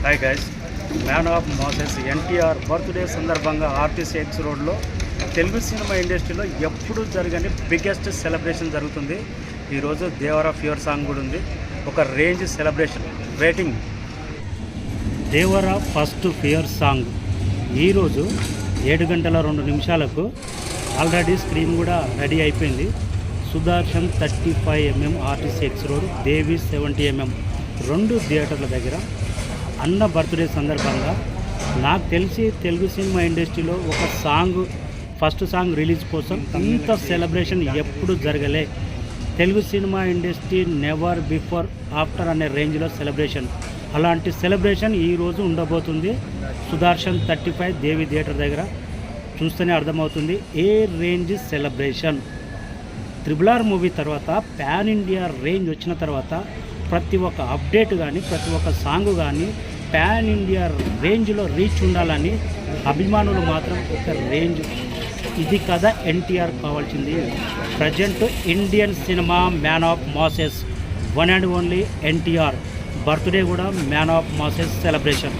Hi guys, man of masses NTR birthday సందర్భంగా RTC X రోడ్లో Telugu cinema ఇండస్ట్రీలో ఎప్పుడు జరగని బిగ్గెస్ట్ సెలబ్రేషన్ జరుగుతుంది. ఈరోజు దేవరా ఫ్యూర్ సాంగ్ కూడా ఉంది. ఒక range celebration waiting. Devara first fear song ఈరోజు 7:02 ఆల్రెడీ స్క్రీన్ కూడా రెడీ అయిపోయింది. Sudarshan 35mm RTC X road, Devi 70mm 2 థియేటర్ల దగ్గర అన్న బర్త్డే సందర్భంగా నాకు తెలిసి తెలుగు సినిమా ఇండస్ట్రీలో ఒక సాంగ్ ఫస్ట్ సాంగ్ రిలీజ్ కోసం ఇంత సెలబ్రేషన్ ఎప్పుడు జరగలే. Telugu cinema industry never before after అనే రేంజ్లో సెలబ్రేషన్. అలాంటి సెలబ్రేషన్ ఈరోజు ఉండబోతుంది సుదర్శన్ 35 దేవి థియేటర్ దగ్గర. చూస్తేనే అర్థమవుతుంది ఏ రేంజ్ సెలబ్రేషన్. RRR మూవీ తర్వాత పాన్ ఇండియా రేంజ్ వచ్చిన తర్వాత ప్రతి ఒక్క అప్డేట్ కానీ ప్రతి ఒక్క సాంగ్ కానీ పాన్ ఇండియా రేంజ్లో రీచ్ ఉండాలని అభిమానులు మాత్రం ఒక రేంజ్. ఇది కదా ఎన్టీఆర్ కావాల్సింది. Present Indian cinema man of masses, one and only NTR birthday కూడా మ్యాన్ ఆఫ్ మాసెస్ సెలబ్రేషన్.